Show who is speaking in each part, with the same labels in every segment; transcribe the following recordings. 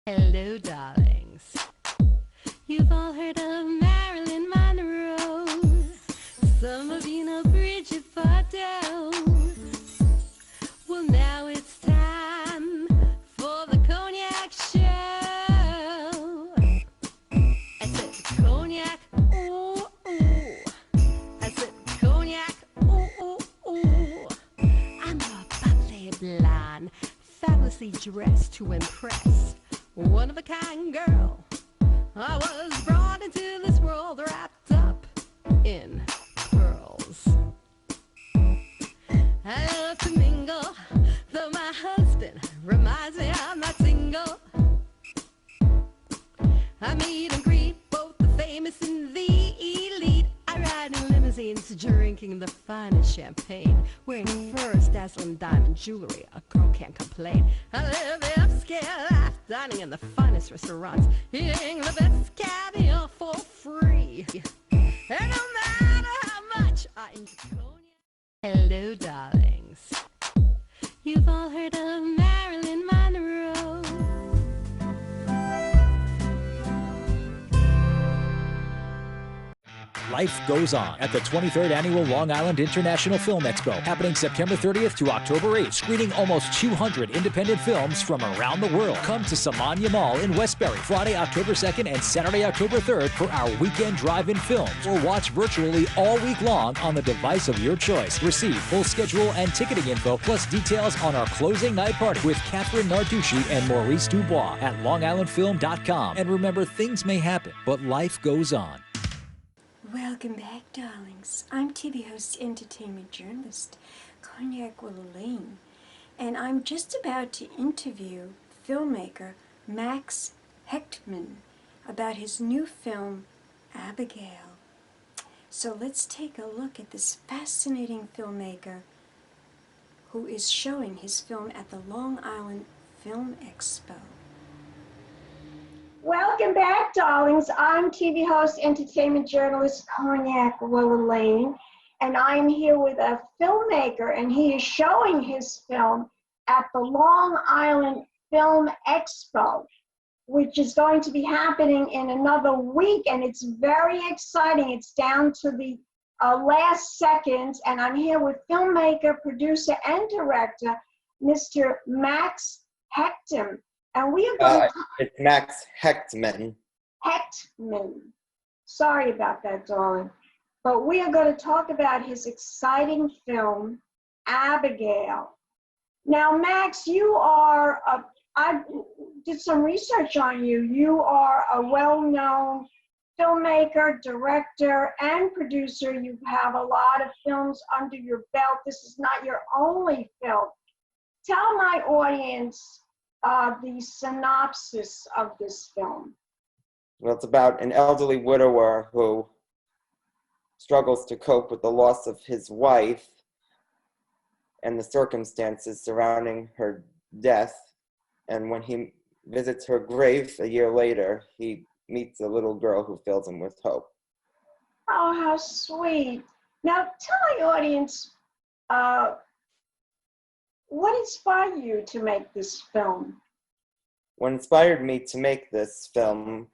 Speaker 1: Hello, darlings. You've all heard of Marilyn Monroe. Some of you know Bridget Bardot. Well, now it's time for the Cognac show. I said cognac, ooh, ooh. I said cognac, ooh, ooh, ooh. I'm a bubbly blonde, fabulously dressed to impress. One of a kind girl. I was brought into this world wrapped up in pearls. I love to mingle, though my husband reminds me I'm not single. I meet and greet both the famous and the elite. I ride in limousines, drinking the finest champagne, wearing furs, dazzling diamond jewelry. A girl can't complain. I live the upscale life, dining in the finest restaurants, eating the best caviar for free. And no matter how much I enjoy cognac. Hello, darlings. You've all heard of Marilyn Monroe.
Speaker 2: Life goes on at the 23rd Annual Long Island International Film Expo, happening September 30th to October 8th, screening almost 200 independent films from around the world. Come to Samanya Mall in Westbury, Friday, October 2nd and Saturday, October 3rd for our weekend drive-in films, or watch virtually all week long on the device of your choice. Receive full schedule and ticketing info, plus details on our closing night party with Catherine Narducci and Maurice Dubois at longislandfilm.com. And remember, things may happen, but life goes on.
Speaker 3: Welcome back, darlings. I'm TV host, entertainment journalist, Cognac Wellerlane, and I'm just about to interview filmmaker Max Hechtman about his new film, Abigail. So let's take a look at this fascinating filmmaker who is showing his film at the Long Island Film Expo.
Speaker 4: Welcome back, darlings. I'm TV host, entertainment journalist Cognac Wellerlane, and I'm here with a filmmaker, and he is showing his film at the Long Island Film Expo, which is going to be happening in another week, and it's very exciting. It's down to the last seconds, and I'm here with filmmaker, producer, and director, Mr. Max Hechtman. And we are going to...
Speaker 5: It's Max Hechtman.
Speaker 4: Hechtman. Sorry about that, darling. But we are going to talk about his exciting film, Abigail. Now, Max, you are, I did some research on you. You are a well-known filmmaker, director, and producer. You have a lot of films under your belt. This is not your only film. Tell my audience the synopsis of this film.
Speaker 5: Well, it's about an elderly widower who struggles to cope with the loss of his wife and the circumstances surrounding her death. And when he visits her grave a year later, he meets a little girl who fills him with hope.
Speaker 4: Oh, how sweet. Now, tell my audience, what inspired you to make this film?
Speaker 5: What inspired me to make this film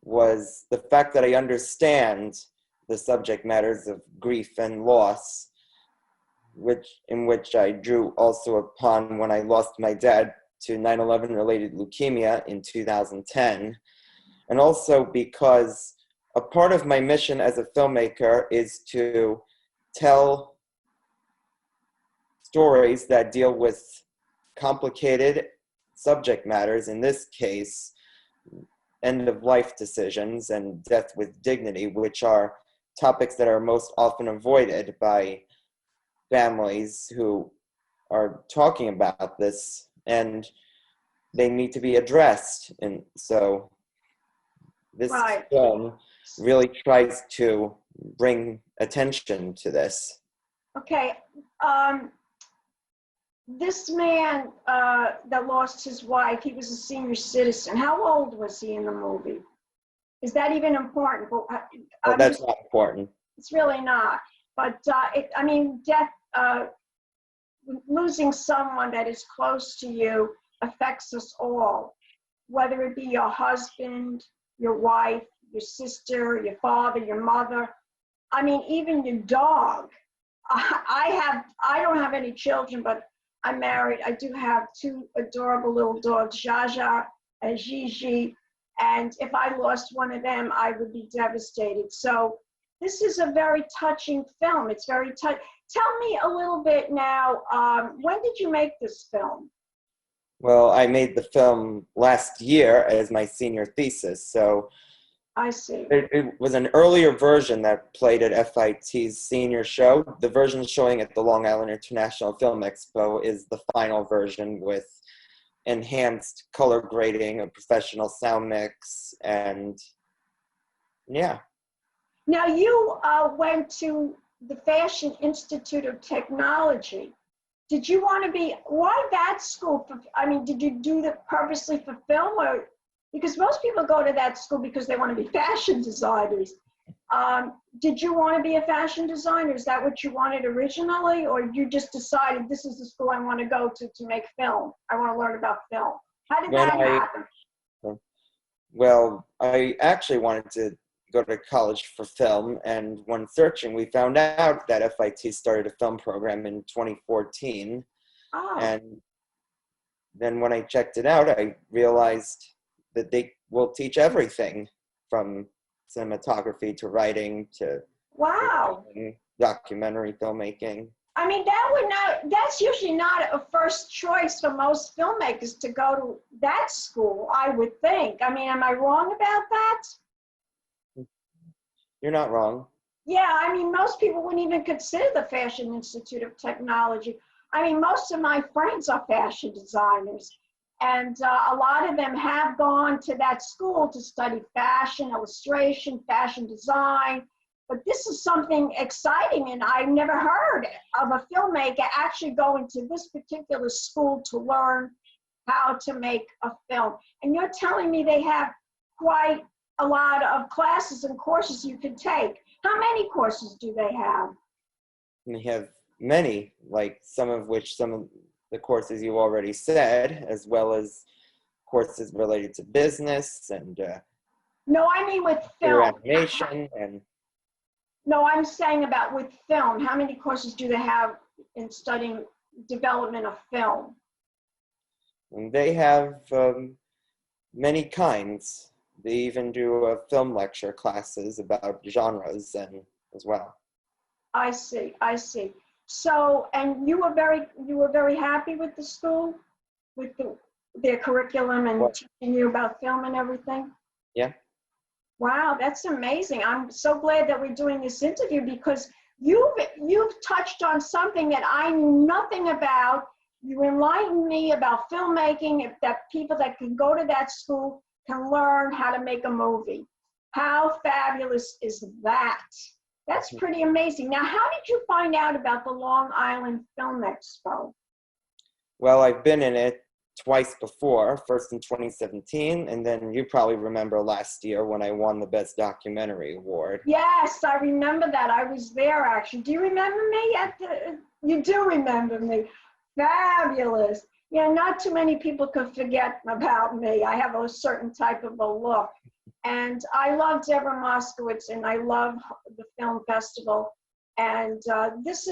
Speaker 5: was the fact that I understand the subject matters of grief and loss, in which I drew also upon when I lost my dad to 9/11 related leukemia in 2010, and also because a part of my mission as a filmmaker is to tell stories that deal with complicated subject matters, in this case, end-of-life decisions and death with dignity, which are topics that are most often avoided by families who are talking about this, and they need to be addressed. And so this film really tries to bring attention to this.
Speaker 4: Okay. This man that lost his wife, he was a senior citizen. How old was he in the movie? Is that even important?
Speaker 5: Oh, that's not important.
Speaker 4: It's really not. But I mean, death, losing someone that is close to you affects us all. whether it be your husband, your wife, your sister, your father, your mother. I mean, even your dog. I don't have any children, but I'm married. I do have two adorable little dogs, Jaja and Gigi. And if I lost one of them, I would be devastated. So this is a very touching film. It's very touching. Tell me a little bit now, when did you make this film?
Speaker 5: Well, I made the film last year as my senior thesis, so
Speaker 4: I see.
Speaker 5: it was an earlier version that played at FIT's senior show. The version showing at the Long Island International Film Expo is the final version with enhanced color grading, a professional sound mix, and yeah.
Speaker 4: Now you went to the Fashion Institute of Technology. Did you want to be, why that school? I mean, did you do that purposely for film, or because most people go to that school because they want to be fashion designers. Did you want to be a fashion designer? Is that what you wanted originally, or you just decided this is the school I want to go to make film? I want to learn about film. How did that happen?
Speaker 5: Well, I actually wanted to go to college for film, and when searching, we found out that FIT started a film program in 2014.
Speaker 4: Oh.
Speaker 5: And then when I checked it out, I realized that they will teach everything from cinematography to writing to
Speaker 4: wow,
Speaker 5: documentary filmmaking.
Speaker 4: I mean, that's usually not a first choice for most filmmakers to go to that school, I would think. I mean, am I wrong about that?
Speaker 5: You're not wrong.
Speaker 4: Yeah, I mean, most people wouldn't even consider the Fashion Institute of Technology. I mean, most of my friends are fashion designers, and a lot of them have gone to that school to study fashion, illustration, fashion design. But this is something exciting, and I've never heard of a filmmaker actually going to this particular school to learn how to make a film. And you're telling me they have quite a lot of classes and courses you can take. How many courses do they have?
Speaker 5: We have many, like some of the courses you already said, as well as courses related to business and
Speaker 4: no, I mean with film.
Speaker 5: Animation and.
Speaker 4: No, I'm saying about with film. How many courses do they have in studying development of film?
Speaker 5: And they have many kinds. They even do film lecture classes about genres and as well.
Speaker 4: I see. I see. So, and you were very happy with the school, with their curriculum and teaching you about film and everything?
Speaker 5: Yeah. Wow,
Speaker 4: that's amazing. I'm so glad that we're doing this interview because you've touched on something that I knew nothing about. You enlightened me about filmmaking, that people that can go to that school can learn how to make a movie. How fabulous is that? That's pretty amazing. Now, how did you find out about the Long Island Film Expo?
Speaker 5: Well, I've been in it twice before, first in 2017, and then you probably remember last year when I won the Best Documentary Award.
Speaker 4: Yes, I remember that. I was there, actually. Do you remember me? You do remember me. Fabulous. Yeah, not too many people can forget about me. I have a certain type of a look. And I love Deborah Moskowitz, and I love the film festival. And this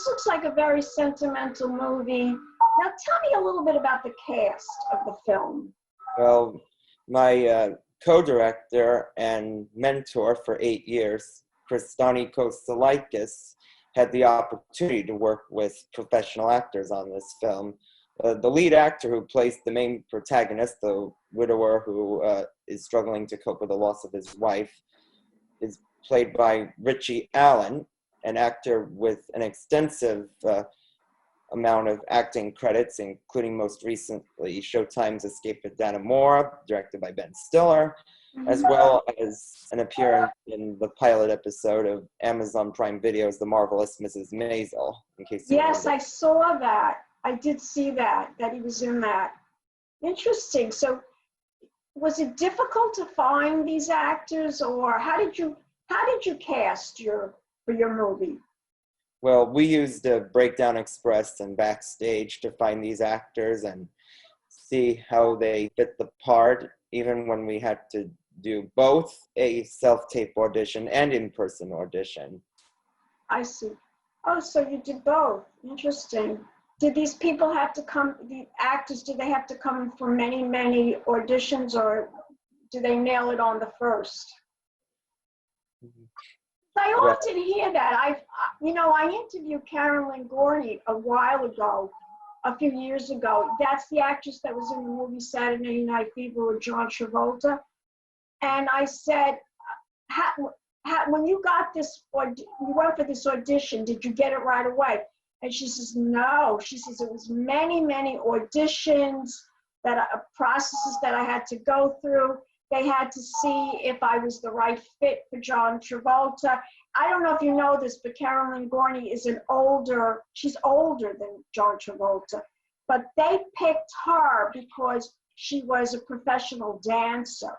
Speaker 4: looks like a very sentimental movie. Now tell me a little bit about the cast of the film.
Speaker 5: Well, my co-director and mentor for 8 years, Kristani Kostalaikis, had the opportunity to work with professional actors on this film. The lead actor who plays the main protagonist, the widower who is struggling to cope with the loss of his wife, is played by Richie Allen, an actor with an extensive amount of acting credits, including most recently Showtime's Escape with Dana Moore, directed by Ben Stiller, as well as an appearance in the pilot episode of Amazon Prime Video's The Marvelous Mrs. Maisel. In case you
Speaker 4: yes,
Speaker 5: remember.
Speaker 4: I saw that. I did see that he was in that. Interesting. So was it difficult to find these actors, or how did you cast for your movie?
Speaker 5: Well, we used Breakdown Express and Backstage to find these actors, and see how they fit the part, even when we had to do both a self-tape audition and in-person audition.
Speaker 4: I see. Oh, so you did both. Interesting. Did these people have to come, the actors, did they have to come for many, many auditions, or do they nail it on the first? I often hear that. I interviewed Carolyn Gorney a while ago, a few years ago. That's the actress that was in the movie Saturday Night Fever with John Travolta. And I said, when you got this, you went for this audition, did you get it right away? And she says, no. She says, it was many, many auditions, processes that I had to go through. They had to see if I was the right fit for John Travolta. I don't know if you know this, but Carolyn Gorney is she's older than John Travolta. But they picked her because she was a professional dancer.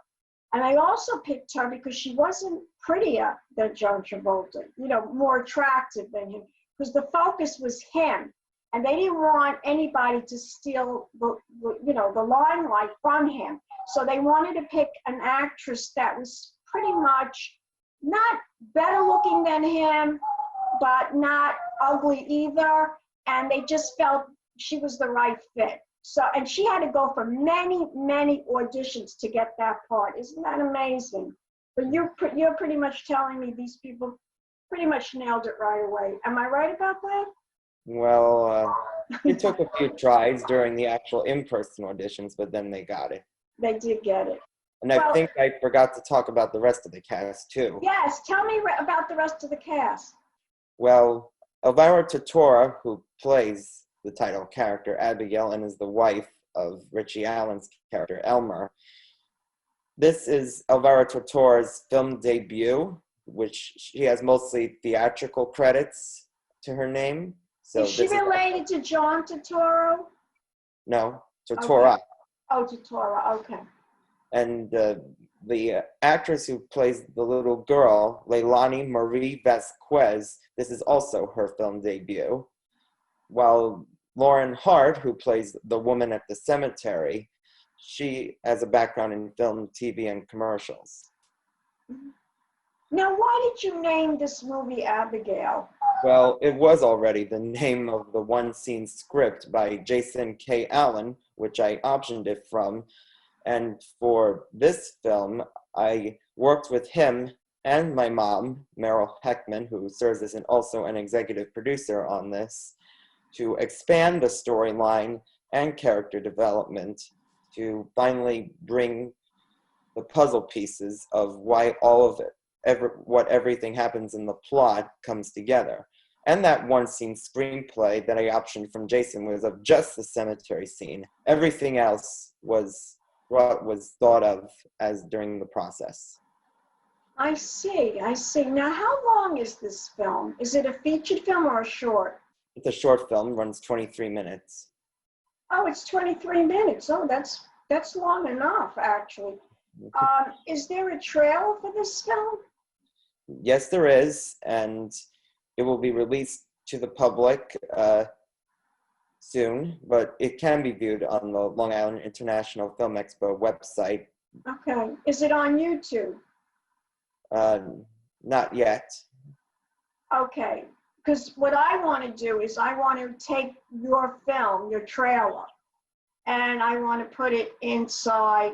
Speaker 4: And I also picked her because she wasn't prettier than John Travolta, more attractive than him, because the focus was him. And they didn't want anybody to steal the limelight from him. So they wanted to pick an actress that was pretty much not better looking than him, but not ugly either. And they just felt she was the right fit. So, and she had to go for many, many auditions to get that part. Isn't that amazing? But you're pretty much telling me these people pretty much nailed it right away. Am I right about that?
Speaker 5: Well, it took a few tries during the actual in-person auditions, but then they got it.
Speaker 4: They did get it.
Speaker 5: And I think I forgot to talk about the rest of the cast, too.
Speaker 4: Yes, tell me about the rest of the cast.
Speaker 5: Well, Elvira Tortora, who plays the title character Abigail and is the wife of Richie Allen's character Elmer. This is Elvira Tortora's film debut, which she has mostly theatrical credits to her name. So
Speaker 4: is she related to John Turturro?
Speaker 5: No, Tortora.
Speaker 4: Okay. Oh, Tortora, okay.
Speaker 5: And the actress who plays the little girl, Leilani Marie Vasquez, this is also her film debut. While Lauren Hart, who plays the woman at the cemetery, she has a background in film, TV, and commercials.
Speaker 4: Now, why did you name this movie Abigail?
Speaker 5: Well, it was already the name of the one-scene script by Jason K. Allen, which I optioned it from. And for this film, I worked with him and my mom, Meryl Hechtman, who serves as also an executive producer on this, to expand the storyline and character development to finally bring the puzzle pieces of why all of it, what everything happens in the plot comes together. And that one scene screenplay that I optioned from Jason was of just the cemetery scene. Everything else was what was thought of as during the process.
Speaker 4: I see. Now, how long is this film? Is it a featured film or a short?
Speaker 5: It's a short film, runs 23 minutes.
Speaker 4: Oh, it's 23 minutes. Oh, that's long enough, actually. Is there a trailer for this film?
Speaker 5: Yes, there is, and it will be released to the public soon, but it can be viewed on the Long Island International Film Expo website.
Speaker 4: Okay. Is it on YouTube?
Speaker 5: Not yet.
Speaker 4: Okay. Because what I want to do is I want to take your film, your trailer, and I want to put it inside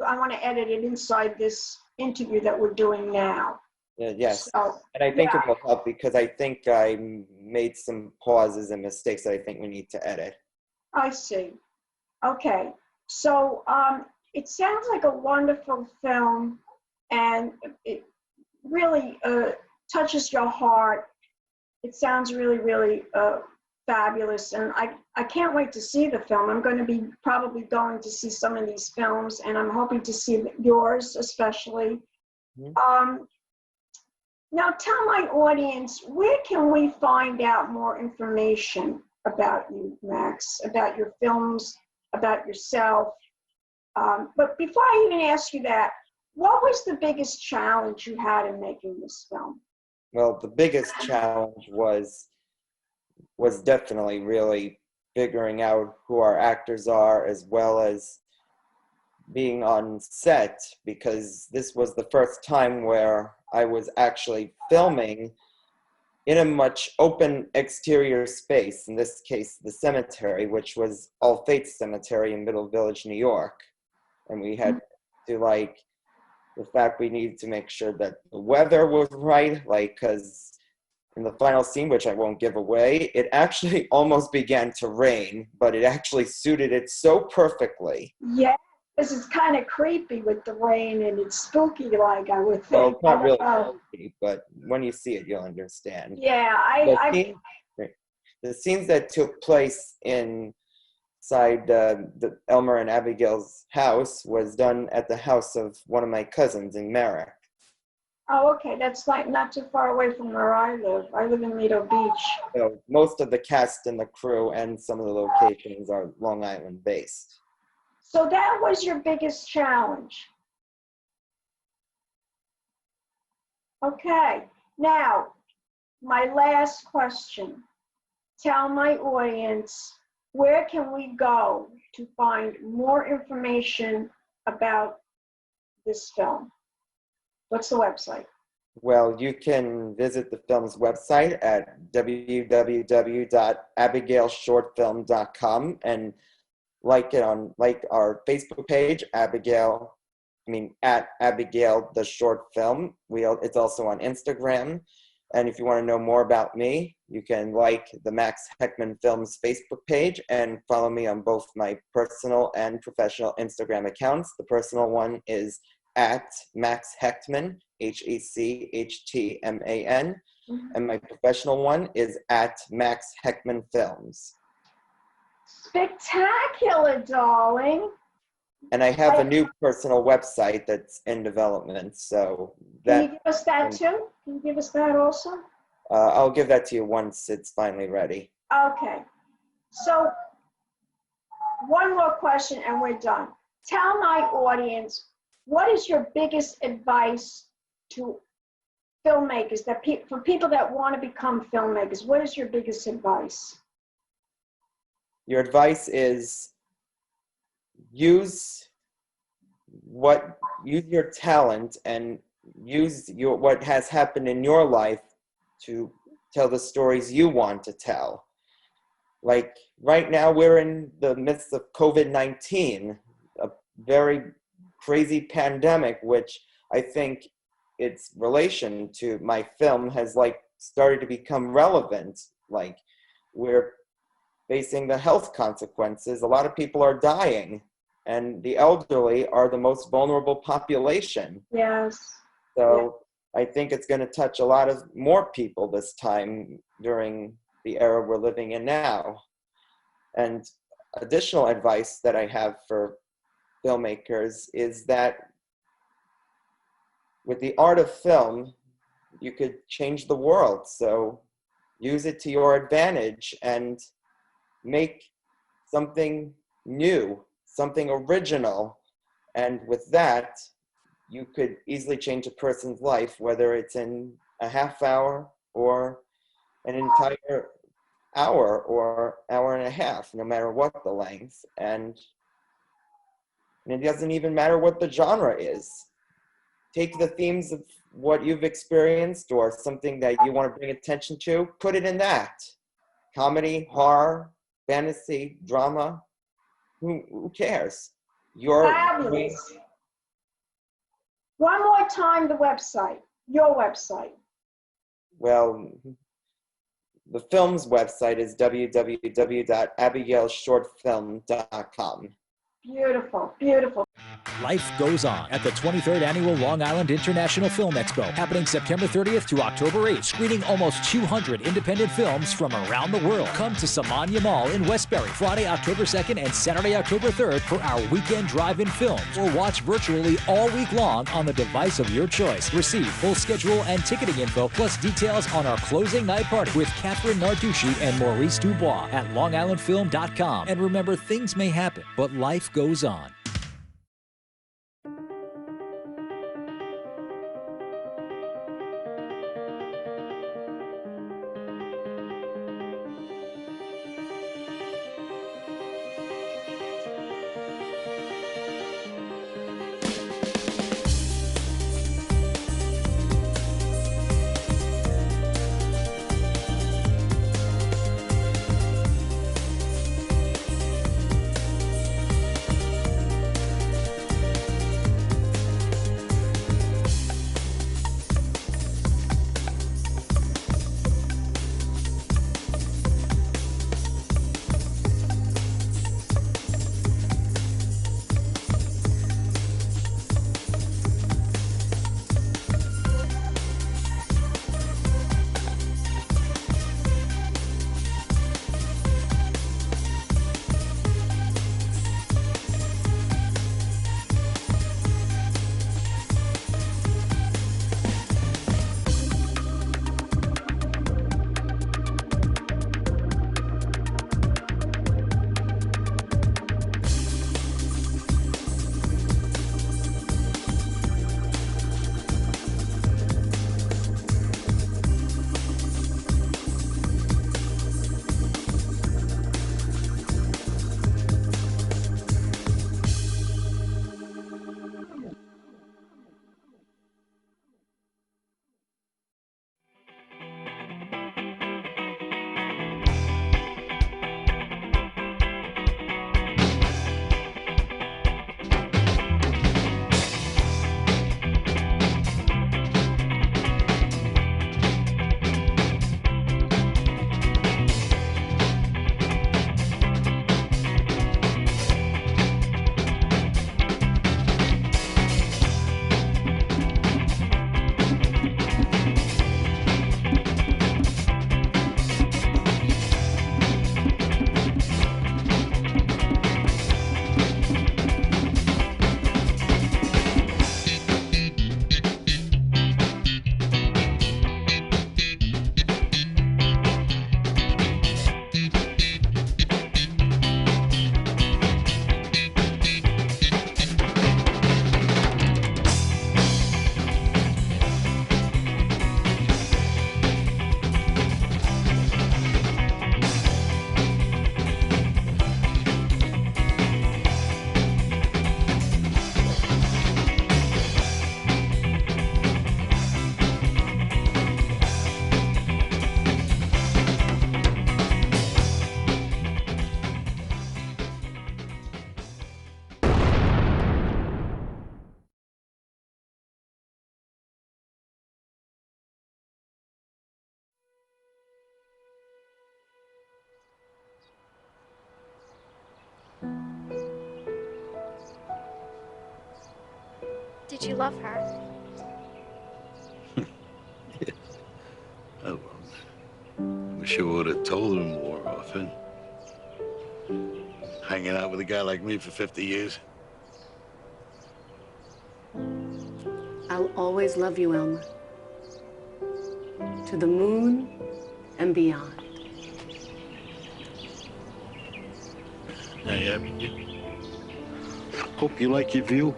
Speaker 4: I want to edit it inside this interview that we're doing now.
Speaker 5: Yes,
Speaker 4: so,
Speaker 5: and I think it will help because I think I made some pauses and mistakes that I think we need to edit.
Speaker 4: I see. Okay, so it sounds like a wonderful film, and it really touches your heart. It sounds really, really fabulous, and I can't wait to see the film. I'm going to be probably going to see some of these films, and I'm hoping to see yours especially. Mm-hmm. Now tell my audience, where can we find out more information about you, Max, about your films, about yourself? But before I even ask you that, what was the biggest challenge you had in making this film?
Speaker 5: Well, the biggest challenge was definitely really figuring out who our actors are, as well as being on set, because this was the first time where I was actually filming in a much open exterior space, in this case the cemetery, which was All Faith Cemetery in Middle Village, New York. And we had to, like, the fact we needed to make sure that the weather was right, like, because in the final scene, which I won't give away, it actually almost began to rain, but it actually suited it so perfectly.
Speaker 4: Yeah, because it's kind of creepy with the rain and it's spooky, like, I would think.
Speaker 5: Well, it's not really
Speaker 4: Oh.
Speaker 5: spooky, but when you see it, you'll understand.
Speaker 4: Yeah,
Speaker 5: The scenes that took place inside the Elmer and Abigail's house was done at the house of one of my cousins in Merrick.
Speaker 4: Oh, okay, that's like not too far away from where I live. I live in Lido Beach.
Speaker 5: So most of the cast and the crew and some of the locations are Long Island based.
Speaker 4: So that was your biggest challenge. Okay, now, my last question. Tell my audience, where can we go to find more information about this film? What's the website?
Speaker 5: Well, you can visit the film's website at www.abigailshortfilm.com and like our Facebook page, at Abigail the Short Film. It's also on Instagram. And if you want to know more about me, you can like the Max Hechtman Films Facebook page and follow me on both my personal and professional Instagram accounts. The personal one is at Max Hechtman, Hechtman, and my professional one is at Max Hechtman Films.
Speaker 4: Spectacular, darling.
Speaker 5: And I have a new personal website that's in development, so
Speaker 4: Can you give us that too? Can you give us that also?
Speaker 5: I'll give that to you once it's finally ready.
Speaker 4: Okay. So, one more question and we're done. Tell my audience, what is your biggest advice to filmmakers, for people that want to become filmmakers? What is your biggest advice?
Speaker 5: Your advice is use your talent and use what has happened in your life to tell the stories you want to tell. Like right now, we're in the midst of COVID-19, a very crazy pandemic, which I think its relation to my film has started to become relevant. Like, we're facing the health consequences. A lot of people are dying, and the elderly are the most vulnerable population.
Speaker 4: Yes.
Speaker 5: So I think it's going to touch a lot of more people this time during the era we're living in now. And additional advice that I have for filmmakers is that with the art of film, you could change the world. So use it to your advantage and make something new, something original. And with that, you could easily change a person's life, whether it's in a half hour or an entire hour or hour and a half, no matter what the length. And it doesn't even matter what the genre is. Take the themes of what you've experienced or something that you want to bring attention to, put it in that. Comedy, horror, fantasy, drama, who cares?
Speaker 4: Fabulous. One more time, the website, your website.
Speaker 5: Well, the film's website is www.abigailshortfilm.com.
Speaker 4: Beautiful, beautiful.
Speaker 2: Life goes on at the 23rd Annual Long Island International Film Expo, happening September 30th to October 8th, screening almost 200 independent films from around the world. Come to Samania Mall in Westbury, Friday, October 2nd and Saturday, October 3rd for our weekend drive-in films, or watch virtually all week long on the device of your choice. Receive full schedule and ticketing info, plus details on our closing night party with Catherine Narducci and Maurice Dubois at longislandfilm.com. And remember, things may happen, but life goes on.
Speaker 6: Did you love her?
Speaker 7: Yeah. I wish I would have told her more often. Hanging out with a guy like me for 50 years.
Speaker 8: I'll always love you, Elmer. To the moon and beyond.
Speaker 7: Hey, Abby. Hope you like your view.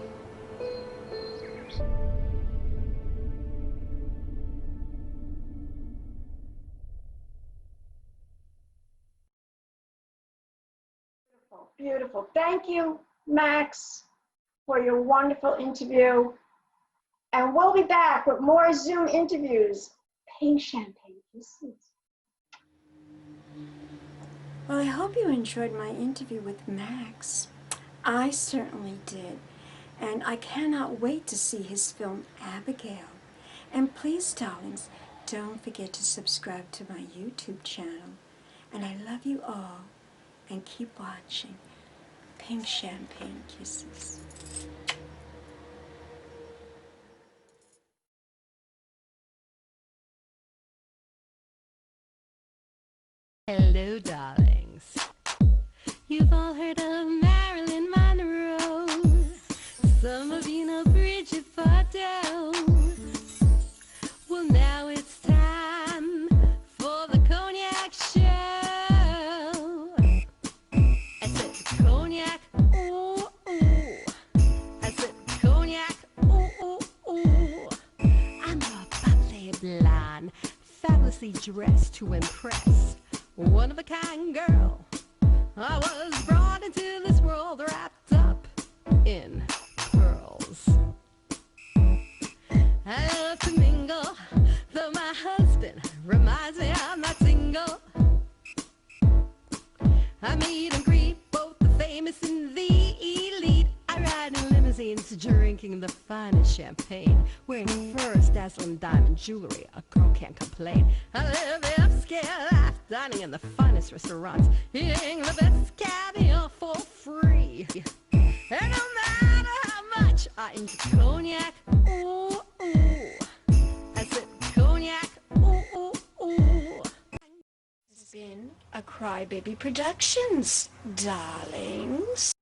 Speaker 4: Beautiful. Thank you, Max, for your wonderful interview. And we'll be back with more Zoom interviews. Pink champagne kisses.
Speaker 3: Well, I hope you enjoyed my interview with Max. I certainly did. And I cannot wait to see his film, Abigail. And please, darlings, don't forget to subscribe to my YouTube channel. And I love you all. And keep watching. Pink champagne kisses.
Speaker 1: Hello, darlings. You've all heard of Marilyn Monroe. Some of you know Bridget Bardot. Well, now it's time for the Cognac show. I said Cognac, ooh, ooh. I said Cognac, ooh, ooh, ooh. I'm a bubbly blonde, fabulously dressed to impress. One-of-a-kind girl. I was brought into this world wrapped up in pearls. I love to mingle, though my husband reminds me I'm not single. I meet and greet both the famous and the elite. I ride in limousines, drinking the finest champagne, wearing furs, dazzling diamond jewelry. A girl can't complain. I live the upscale life, dining in the finest restaurants, eating the best caviar for free. And no matter how much I enjoy cognac, ooh, ooh. I said cognac, ooh, ooh, ooh.
Speaker 3: This has been a Crybaby Productions, darlings.